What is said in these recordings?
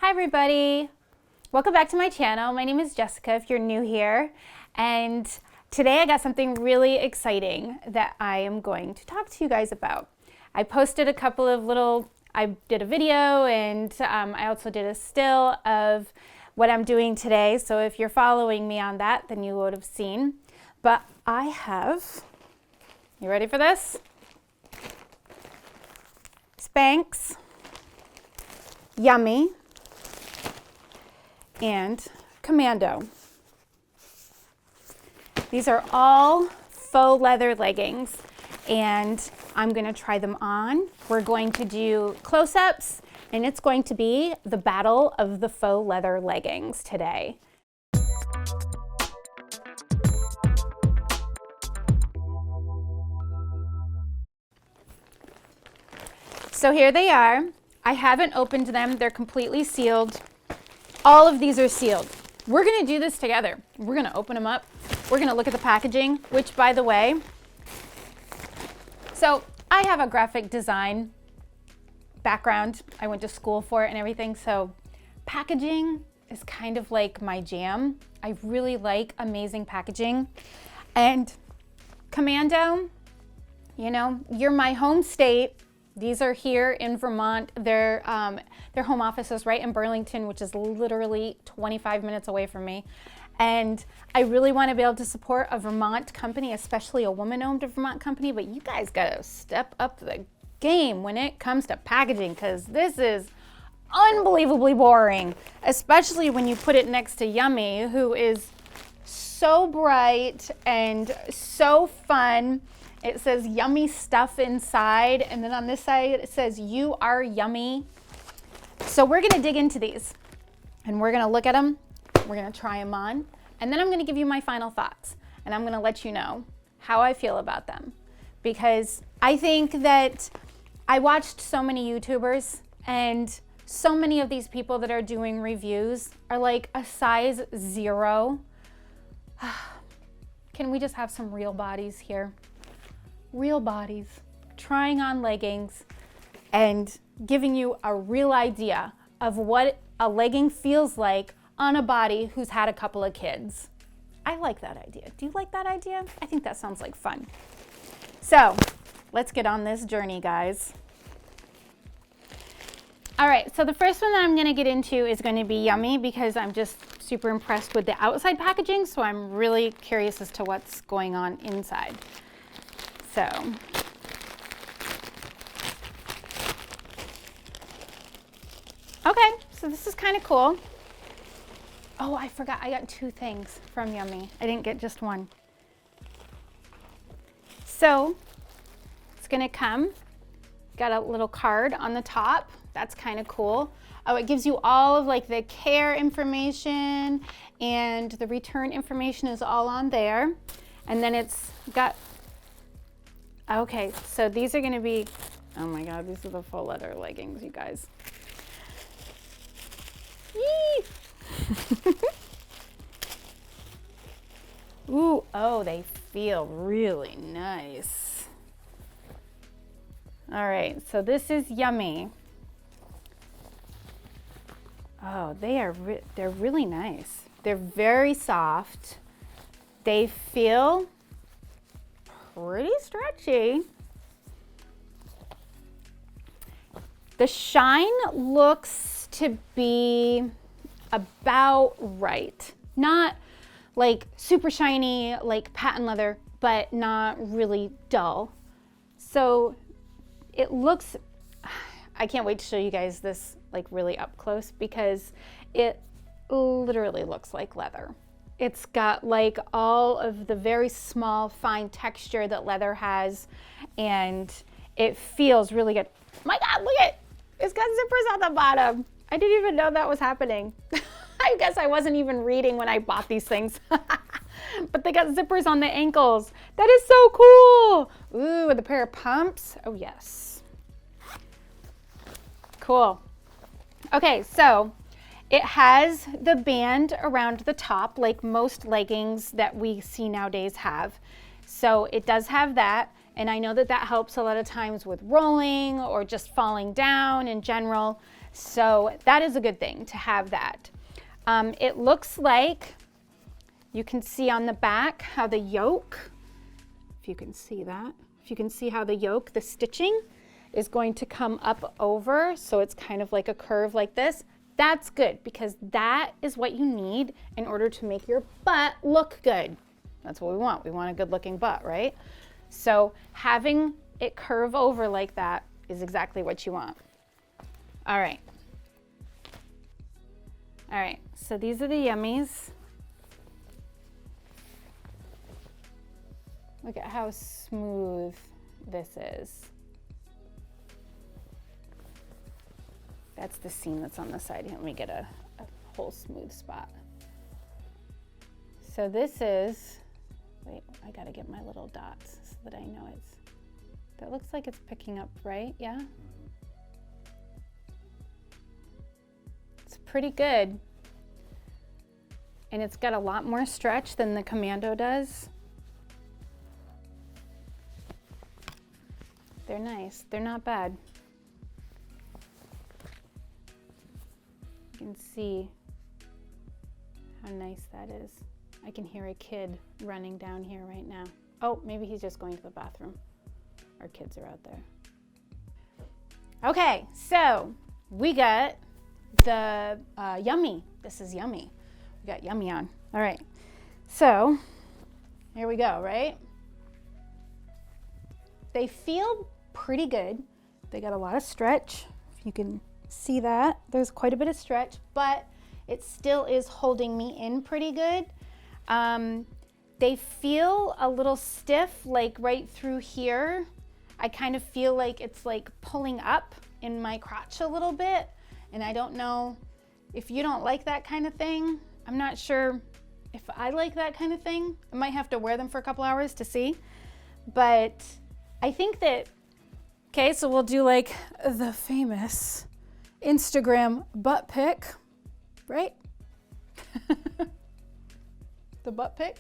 Hi everybody! Welcome back to my channel. My name is Jessica if you're new here, and today I got something really exciting that I am going to talk to you guys about. I posted a couple of I did a video and I also did a still of what I'm doing today, so if you're following me on that then you would have seen. But I have, you ready for this? Spanx, Yummie, and Commando. These are all faux leather leggings and I'm going to try them on. We're going to do close-ups and it's going to be the battle of the faux leather leggings today. So here they are. I haven't opened them. They're completely sealed. All of these are sealed. We're gonna do this together. We're gonna open them up. We're gonna look at the packaging, which by the way, so I have a graphic design background. I went to school for it and everything, so packaging is kind of like my jam. I really like amazing packaging. And Commando, you know, you're my home state. These are here in Vermont. Their home office is right in Burlington, which is literally 25 minutes away from me. And I really want to be able to support a Vermont company, especially a woman-owned Vermont company, but you guys got to step up the game when it comes to packaging, because this is unbelievably boring, especially when you put it next to Yummie, who is so bright and so fun. It says yummy stuff inside, and then on this side it says you are yummy. So we're gonna dig into these and we're gonna look at them, we're gonna try them on, and then I'm gonna give you my final thoughts and I'm gonna let you know how I feel about them, because I think that I watched so many YouTubers and so many of these people that are doing reviews are like a size 0. Can we just have some real bodies here? Real bodies, trying on leggings and giving you a real idea of what a legging feels like on a body who's had a couple of kids. I like that idea. Do you like that idea? I think that sounds like fun. So let's get on this journey, guys. All right, so the first one that I'm gonna get into is gonna be Yummie, because I'm just super impressed with the outside packaging, so I'm really curious as to what's going on inside. So, okay, so this is kind of cool. Oh, I forgot, I got 2 things from Yummie. I didn't get just one. So, it's gonna come, got a little card on the top. That's kind of cool. Oh, it gives you all of like the care information and the return information is all on there. And then it's got, okay, so these are gonna be, oh my God, these are the faux leather leggings, you guys. Yee! Ooh, oh, they feel really nice. All right, so this is Yummie. Oh, they're really nice. They're very soft. They feel pretty stretchy. The shine looks to be about right. Not like super shiny like patent leather, but not really dull. So it looks, I can't wait to show you guys this like really up close, because it literally looks like leather. It's got like all of the very small fine texture that leather has, and it feels really good. My God, look at it. It's got zippers on the bottom. I didn't even know that was happening. I guess I wasn't even reading when I bought these things. But they got zippers on the ankles. That is so cool. Ooh, with a pair of pumps. Oh yes. Cool. Okay, so it has the band around the top like most leggings that we see nowadays have. So it does have that, and I know that that helps a lot of times with rolling or just falling down in general. So that is a good thing to have that. It looks like you can see on the back how the yoke, if you can see that, if you can see how the yoke, the stitching is going to come up over, so it's kind of like a curve like this. That's good because that is what you need in order to make your butt look good. That's what we want. We want a good looking butt, right? So having it curve over like that is exactly what you want. All right. All right, so these are the Yummies. Look at how smooth this is. That's the seam that's on the side. Let me get a whole smooth spot. So this is, wait, I gotta get my little dots so that I know it's, that looks like it's picking up, right? Yeah? It's pretty good. And it's got a lot more stretch than the Commando does. They're nice, they're not bad. You can see how nice that is. I can hear a kid running down here right now. Oh, maybe he's just going to the bathroom. Our kids are out there. Okay, so we got the Yummie. This is Yummie. We got Yummie on. All right, so here we go, right? They feel pretty good. They got a lot of stretch, if you can see that. There's quite a bit of stretch, but it still is holding me in pretty good. They feel a little stiff, like right through here. I kind of feel like it's like pulling up in my crotch a little bit, and I don't know if you don't like that kind of thing. I'm not sure if I like that kind of thing. I might have to wear them for a couple hours to see, but I think that, okay, so we'll do like the famous Instagram butt pic, right? The butt pic.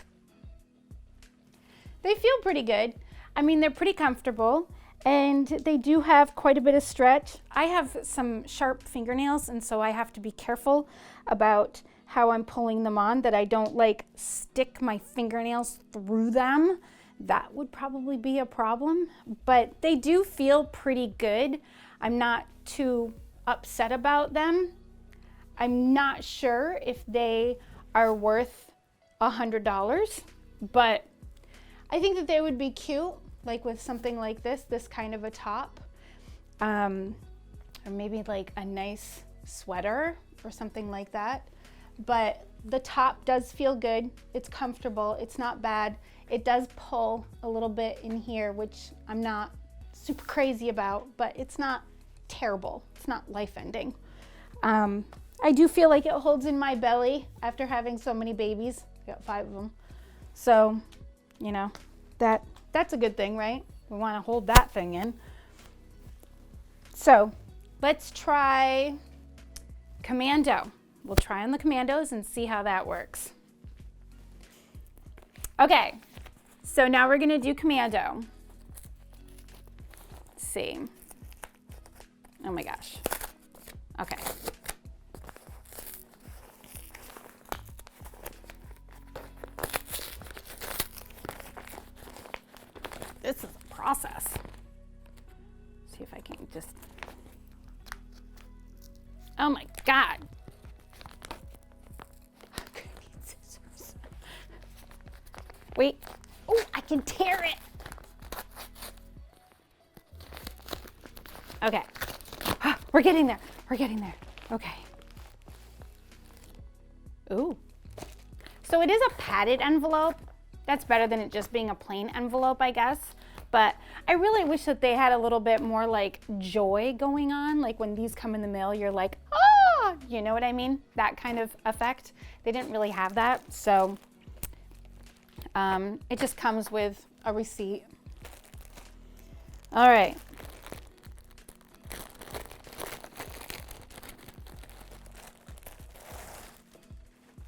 They feel pretty good. I mean, they're pretty comfortable and they do have quite a bit of stretch. I have some sharp fingernails, and so I have to be careful about how I'm pulling them on, that I don't like stick my fingernails through them. That would probably be a problem, but they do feel pretty good. I'm not too upset about them. I'm not sure if they are worth $100, but I think that they would be cute, like with something like this kind of a top, or maybe like a nice sweater or something like that. But the top does feel good. It's comfortable. It's not bad. It does pull a little bit in here, which I'm not super crazy about, but it's not terrible. It's not life-ending. I do feel like it holds in my belly after having so many babies. I got 5 of them. So, you know, that's a good thing, right? We want to hold that thing in. So let's try Commando. We'll try on the Commandos and see how that works. Okay, so now we're gonna do Commando. Let's see. Oh my gosh. Okay. This is a process. See if I can just, oh my God. Wait, oh, I can tear it. Okay, we're getting there, we're getting there. Okay. Ooh. So it is a padded envelope. That's better than it just being a plain envelope, I guess. But I really wish that they had a little bit more like joy going on. Like when these come in the mail, you're like, ah, you know what I mean? That kind of effect. They didn't really have that. So it just comes with a receipt. All right.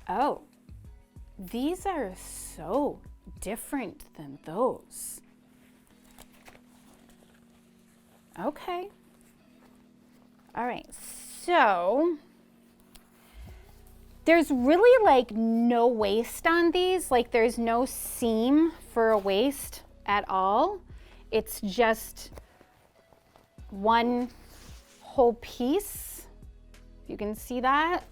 Oh, these are so different than those. Okay. All right, So there's really like no waist on these. Like there's no seam for a waist at all. It's just one whole piece. You can see that.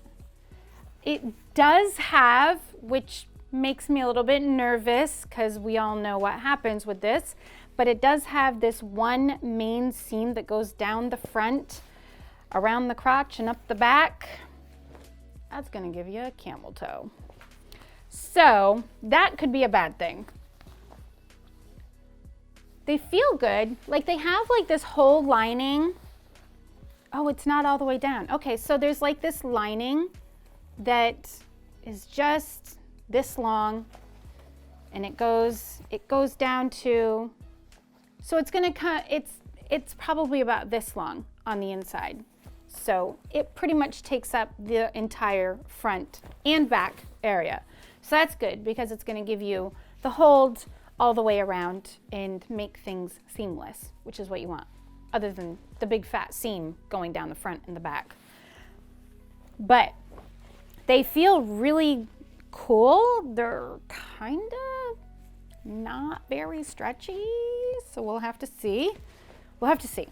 It does have, which makes me a little bit nervous because we all know what happens with this, but it does have this one main seam that goes down the front, around the crotch and up the back. That's gonna give you a camel toe. So that could be a bad thing. They feel good. Like they have like this whole lining. Oh, it's not all the way down. Okay, so there's like this lining that is just this long, and it goes down to, so it's gonna cut, it's probably about this long on the inside. So it pretty much takes up the entire front and back area. So that's good because it's gonna give you the hold all the way around and make things seamless, which is what you want, other than the big fat seam going down the front and the back. But they feel really cool. They're kind of not very stretchy, so we'll have to see. We'll have to see.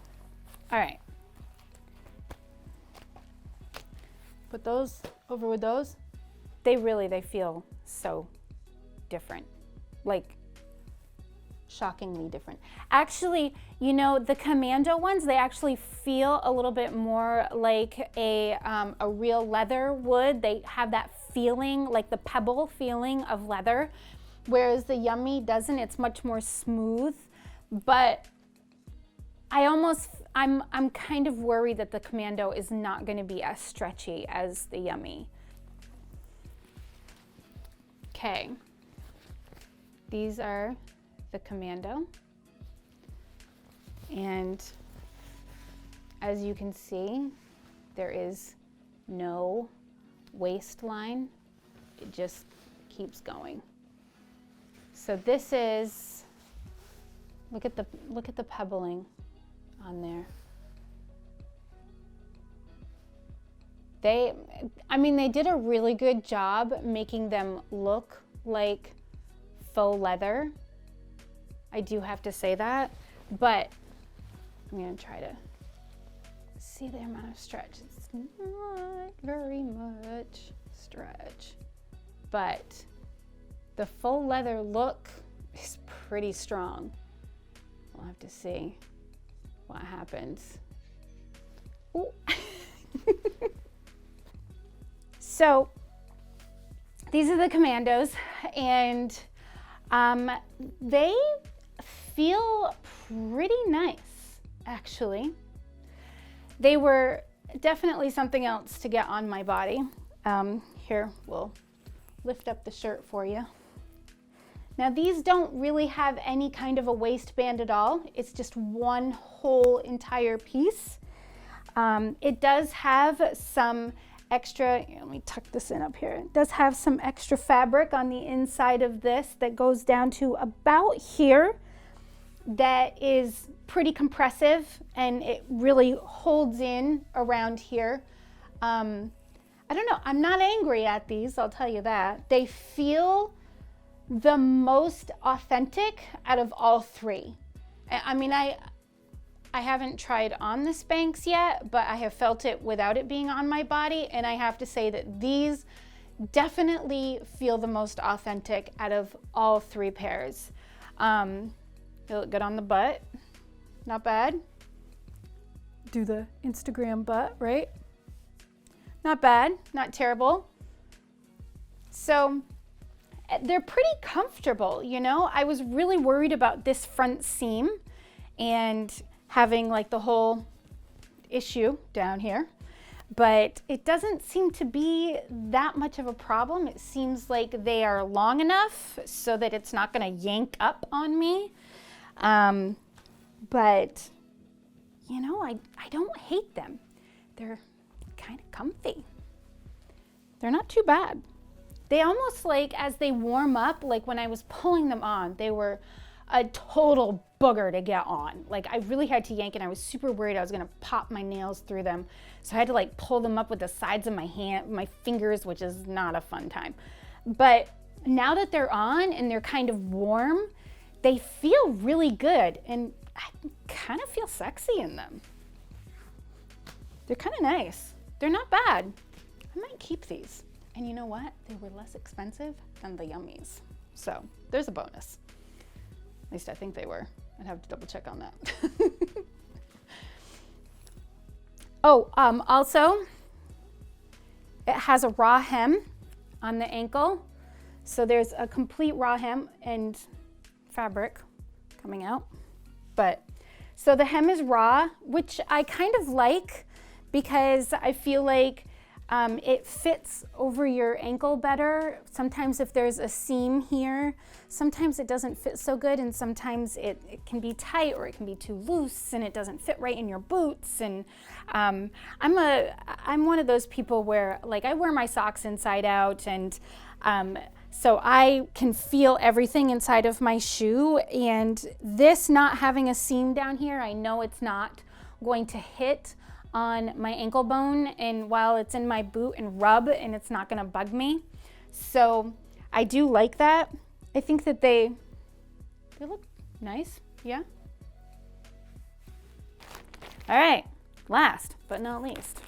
All right. Put those over with those. They feel so different. Like shockingly different. Actually, you know, the Commando ones, they actually feel a little bit more like a real leather would. They have that feeling, like the pebble feeling of leather, whereas the Yummie doesn't. It's much more smooth, but I'm kind of worried that the Commando is not going to be as stretchy as the Yummie. Okay, these are the Commando, and as you can see, there is no waistline. It just keeps going. So this is, look at the pebbling on there. They did a really good job making them look like faux leather. I do have to say that, but I'm gonna try to see the amount of stretch. It's not very much stretch, but the faux leather look is pretty strong. We'll have to see what happens. Ooh. So these are the Commandos, and they feel pretty nice, actually. They were definitely something else to get on my body. Here, we'll lift up the shirt for you. Now these don't really have any kind of a waistband at all. It's just one whole entire piece. It does have some extra, let me tuck this in up here. It does have some extra fabric on the inside of this that goes down to about here. That is pretty compressive, and it really holds in around here. I don't know, I'm not angry at these, I'll tell you that. They feel the most authentic out of all three. I mean, I haven't tried on the Spanx yet, but I have felt it without it being on my body, and I have to say that these definitely feel the most authentic out of all three pairs. They look good on the butt, not bad. Do the Instagram butt, right? Not bad, not terrible. So they're pretty comfortable, you know? I was really worried about this front seam and having like the whole issue down here, but it doesn't seem to be that much of a problem. It seems like they are long enough so that it's not gonna yank up on me. But you know, I don't hate them. They're kind of comfy. They're not too bad. They almost, like, as they warm up, like when I was pulling them on, they were a total booger to get on. Like I really had to yank, and I was super worried I was gonna pop my nails through them. So I had to like pull them up with the sides of my fingers, which is not a fun time. But now that they're on and they're kind of warm, they feel really good, and I kind of feel sexy in them. They're kind of nice. They're not bad. I might keep these. And you know what? They were less expensive than the Yummies. So there's a bonus. At least I think they were. I'd have to double check on that. Oh, also, it has a raw hem on the ankle. So there's a complete raw hem and fabric coming out. But so the hem is raw, which I kind of like because I feel like it fits over your ankle better. Sometimes if there's a seam here, sometimes it doesn't fit so good, and sometimes it can be tight or it can be too loose and it doesn't fit right in your boots. And I'm one of those people where like I wear my socks inside out, and so I can feel everything inside of my shoe, and this not having a seam down here, I know it's not going to hit on my ankle bone and while it's in my boot and rub, and it's not gonna bug me. So I do like that. I think that they look nice, yeah? All right, last but not least.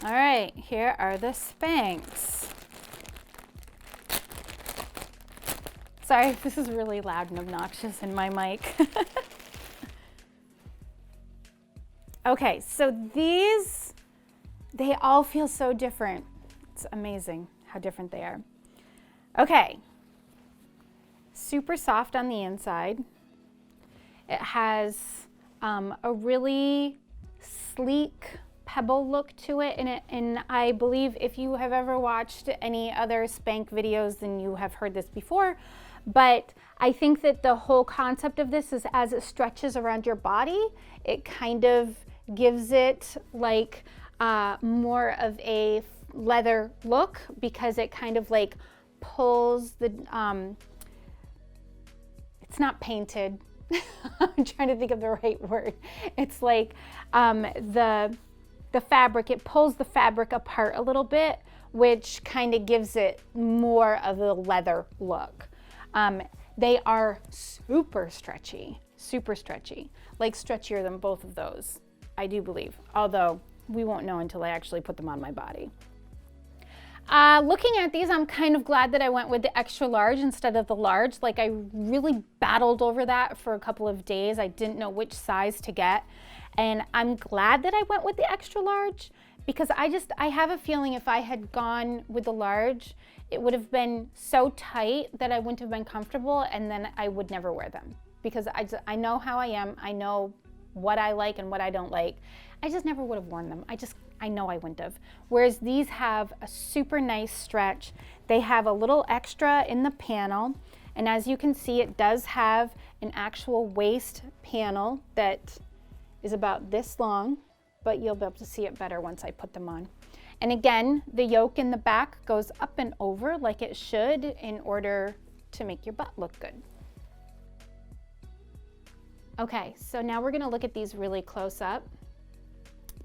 All right, here are the Spanx. Sorry, this is really loud and obnoxious in my mic. Okay, so these, they all feel so different. It's amazing how different they are. Okay, super soft on the inside. It has a really sleek pebble look to it, and I believe if you have ever watched any other Spank videos, then you have heard this before. But I think that the whole concept of this is as it stretches around your body, it kind of gives it like more of a leather look, because it kind of like pulls the, it's not painted. I'm trying to think of the right word. It's like the fabric, it pulls the fabric apart a little bit, which kind of gives it more of a leather look. They are super stretchy, like stretchier than both of those, I do believe, although we won't know until I actually put them on my body. Looking at these, I'm kind of glad that I went with the extra large instead of the large. Like I really battled over that for a couple of days. I didn't know which size to get, and I'm glad that I went with the extra large, because I have a feeling if I had gone with the large, it would have been so tight that I wouldn't have been comfortable, and then I would never wear them, because I know how I am. I know what I like and what I don't like. I just never would have worn them. I know I wouldn't have. Whereas these have a super nice stretch. They have a little extra in the panel, and as you can see, it does have an actual waist panel that is about this long, but you'll be able to see it better once I put them on. And again, the yoke in the back goes up and over like it should in order to make your butt look good. Okay, so now we're gonna look at these really close up,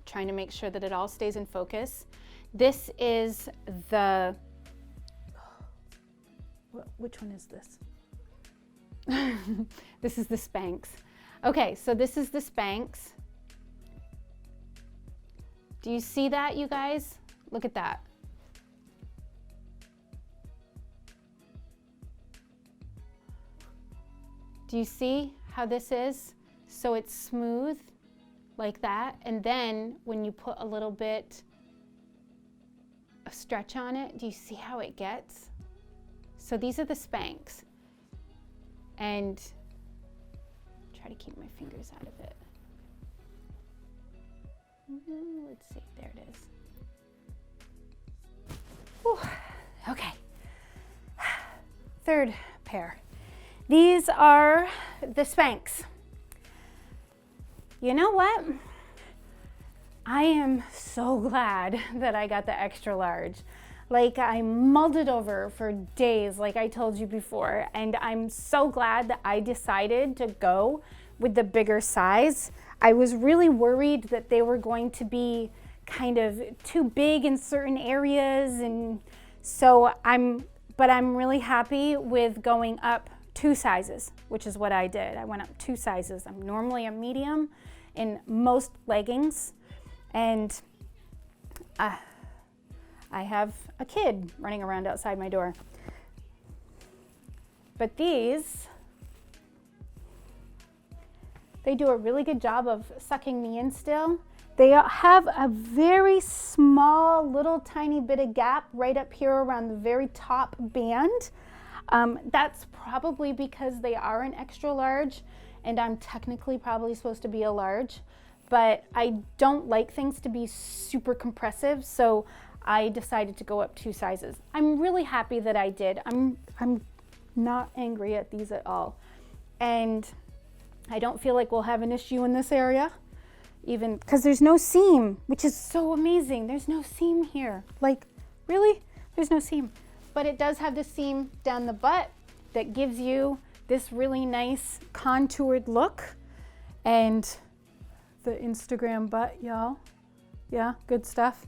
trying to make sure that it all stays in focus. This is the, which one is this? This is the Spanx. Okay, so this is the Spanx. Do you see that, you guys? Look at that. Do you see how this is? So it's smooth like that, and then when you put a little bit of stretch on it, do you see how it gets? So these are the Spanx, and try to keep my fingers out of it. Let's see, there it is. Whew. Okay, third pair. These are the Spanx. You know what? I am so glad that I got the extra large. Like, I mulled it over for days, like I told you before, and I'm so glad that I decided to go with the bigger size. I was really worried that they were going to be kind of too big in certain areas, and so I'm really happy with going up 2 sizes, which is what I did. I went up 2 sizes. I'm normally a medium in most leggings, and I have a kid running around outside my door. But these, they do a really good job of sucking me in still. They have a very small, little tiny bit of gap right up here around the very top band. That's probably because they are an extra large, and I'm technically probably supposed to be a large, but I don't like things to be super compressive, so I decided to go up 2 sizes. I'm really happy that I did. I'm not angry at these at all. And I don't feel like we'll have an issue in this area, even because there's no seam, which is so amazing. There's no seam here. Like, really? There's no seam. But it does have the seam down the butt that gives you this really nice contoured look. And the Instagram butt, y'all. Yeah, good stuff.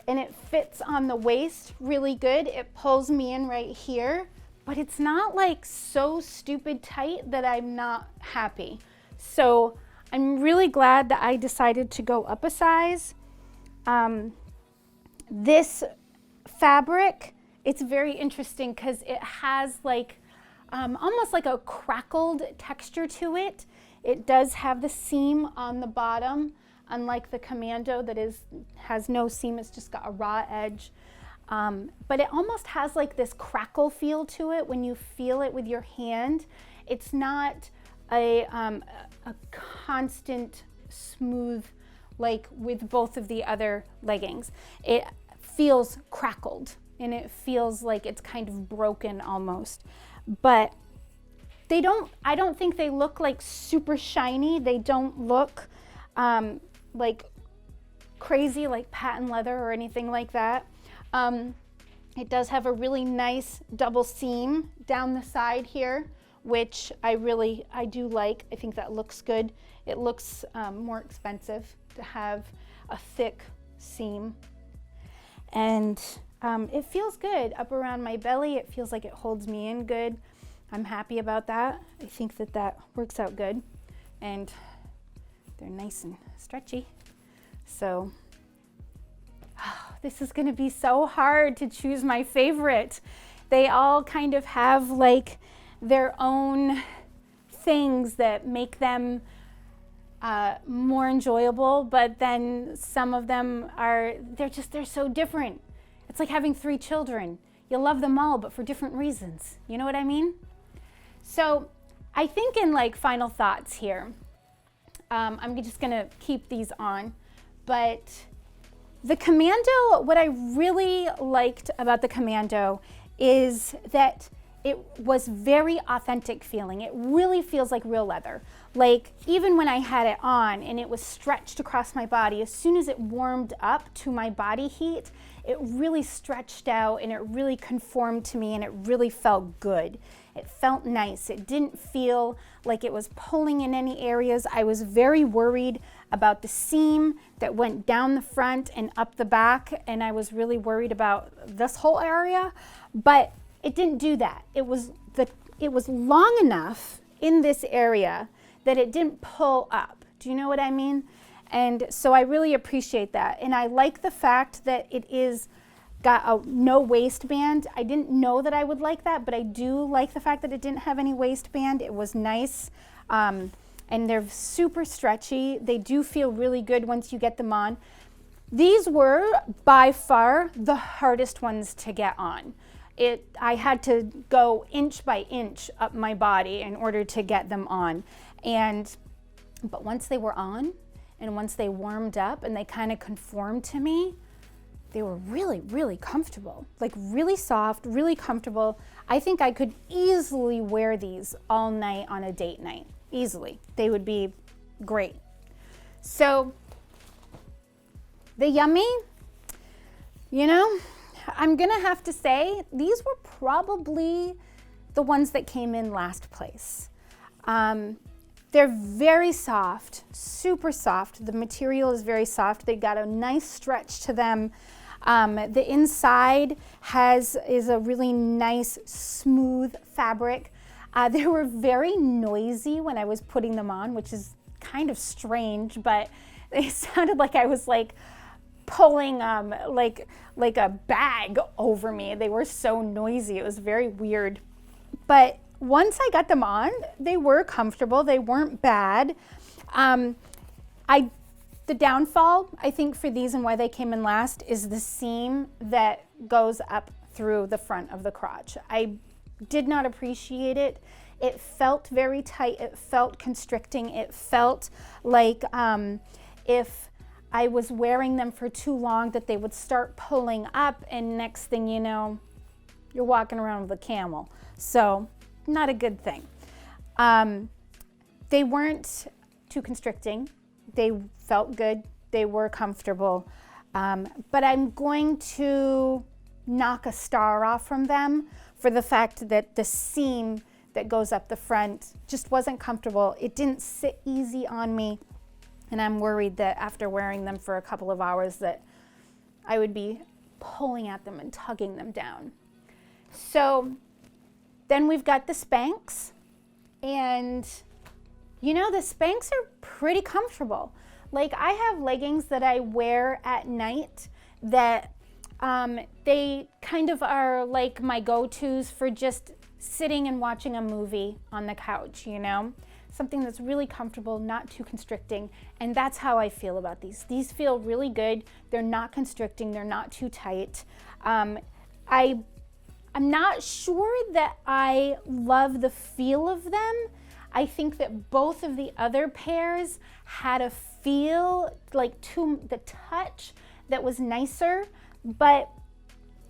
And it fits on the waist really good. It pulls me in right here, but it's not like so stupid tight that I'm not happy. So I'm really glad that I decided to go up a size. This fabric, it's very interesting because it has like almost like a crackled texture to it. It does have the seam on the bottom, unlike the Commando that has no seam, it's just got a raw edge. But it almost has like this crackle feel to it when you feel it with your hand. It's not a constant smooth like with both of the other leggings. It feels crackled and it feels like it's kind of broken almost. But I don't think they look like super shiny. They don't look like crazy like patent leather or anything like that. It does have a really nice double seam down the side here, which I do like. I think that looks good. It looks more expensive to have a thick seam. And it feels good up around my belly. It feels like it holds me in good. I'm happy about that. I think that works out good. And they're nice and stretchy. So this is going to be so hard to choose my favorite. They all kind of have like their own things that make them more enjoyable, but then some of them they're so different. It's like having 3 children. You love them all, but for different reasons. You know what I mean? So I think in like final thoughts here, I'm just gonna keep these on, but the Commando, what I really liked about the Commando is that it was very authentic feeling. It really feels like real leather. Like even when I had it on and it was stretched across my body, as soon as it warmed up to my body heat, it really stretched out and it really conformed to me and it really felt good. It felt nice. It didn't feel like it was pulling in any areas. I was very worried about the seam that went down the front and up the back, and I was really worried about this whole area, but it didn't do that. It was long enough in this area that it didn't pull up. Do you know what I mean? And so I really appreciate that. And I like the fact that it is got a no waistband. I didn't know that I would like that, but I do like the fact that it didn't have any waistband. It was nice. And they're super stretchy. They do feel really good once you get them on. These were by far the hardest ones to get on. I had to go inch by inch up my body in order to get them on. But once they were on and once they warmed up and they kind of conformed to me, they were really, really comfortable, like really soft, really comfortable. I think I could easily wear these all night on a date night, easily. They would be great. So The Yummie, you know, I'm gonna have to say these were probably the ones that came in last place. They're very soft, super soft. The material is very soft. They got a nice stretch to them. The inside is a really nice, smooth fabric. They were very noisy when I was putting them on, which is kind of strange, but they sounded like I was like pulling like a bag over me. They were so noisy. It was very weird. But once I got them on, they were comfortable. They weren't bad. The downfall, I think, for these and why they came in last is the seam that goes up through the front of the crotch. I did not appreciate it. It felt very tight. It felt constricting. It felt like if I was wearing them for too long that they would start pulling up, and next thing you know, you're walking around with a camel. So not a good thing. They weren't too constricting. They felt good. They were comfortable. But I'm going to knock a star off from them for the fact that the seam that goes up the front just wasn't comfortable. It didn't sit easy on me. And I'm worried that after wearing them for a couple of hours that I would be pulling at them and tugging them down. So then we've got the Spanx, and you know, the Spanx are pretty comfortable. Like, I have leggings that I wear at night that they kind of are like my go-tos for just sitting and watching a movie on the couch, you know? Something that's really comfortable, not too constricting, and that's how I feel about these. These feel really good. They're not constricting, they're not too tight. I'm not sure that I love the feel of them. I think that both of the other pairs had a feel like the touch that was nicer, but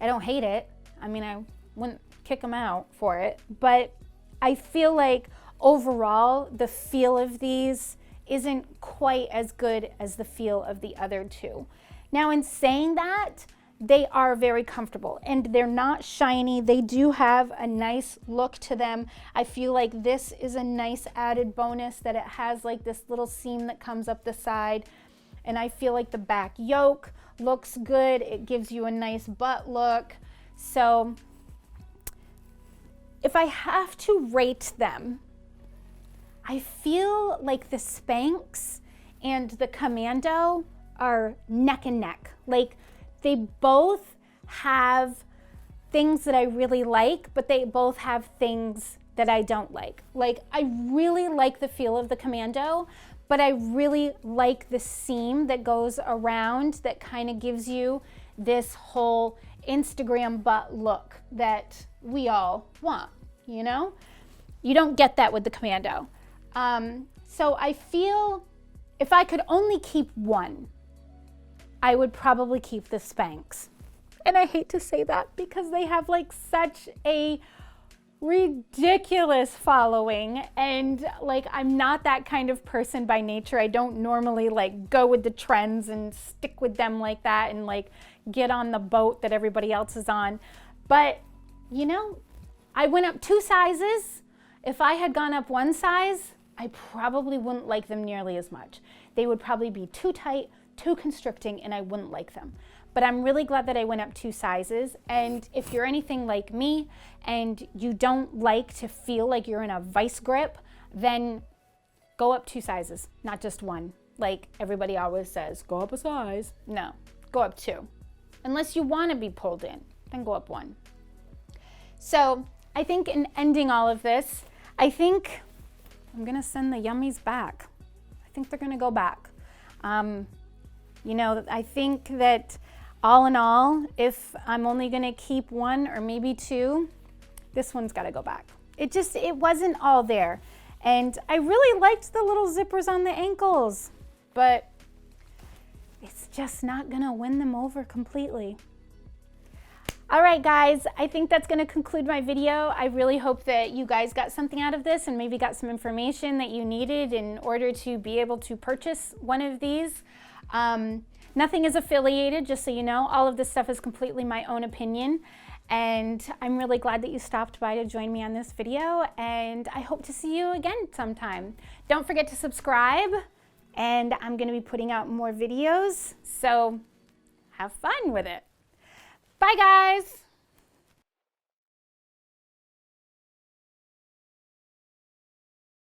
I don't hate it. I mean, I wouldn't kick them out for it, but I feel like overall the feel of these isn't quite as good as the feel of the other two. Now, in saying that, they are very comfortable and they're not shiny. They do have a nice look to them. I feel like this is a nice added bonus that it has like this little seam that comes up the side. And I feel like the back yoke looks good. It gives you a nice butt look. So if I have to rate them, I feel like the Spanx and the Commando are neck and neck. Like, they both have things that I really like, but they both have things that I don't like. Like, I really like the feel of the Commando, but I really like the seam that goes around that kind of gives you this whole Instagram butt look that we all want, you know? You don't get that with the Commando. So I feel if I could only keep one, I would probably keep the Spanx. And I hate to say that because they have like such a ridiculous following, and like, I'm not that kind of person by nature. I don't normally like go with the trends and stick with them like that and like get on the boat that everybody else is on. But you know, I went up 2 sizes. If I had gone up 1 size, I probably wouldn't like them nearly as much. They would probably be too tight, too constricting, and I wouldn't like them. But I'm really glad that I went up 2 sizes. And if you're anything like me and you don't like to feel like you're in a vice grip, then go up 2 sizes, not just 1. Like everybody always says, go up a size. No, go up 2. Unless you want to be pulled in, then go up 1. So I think in ending all of this, I think I'm gonna send the Yummies back. I think they're gonna go back. You know, I think that all in all, if I'm only gonna keep 1 or maybe 2, this one's gotta go back. It wasn't all there. And I really liked the little zippers on the ankles, but it's just not gonna win them over completely. All right, guys, I think that's gonna conclude my video. I really hope that you guys got something out of this and maybe got some information that you needed in order to be able to purchase one of these. Nothing is affiliated, just so you know. All of this stuff is completely my own opinion. And I'm really glad that you stopped by to join me on this video. And I hope to see you again sometime. Don't forget to subscribe. And I'm going to be putting out more videos. So have fun with it. Bye, guys.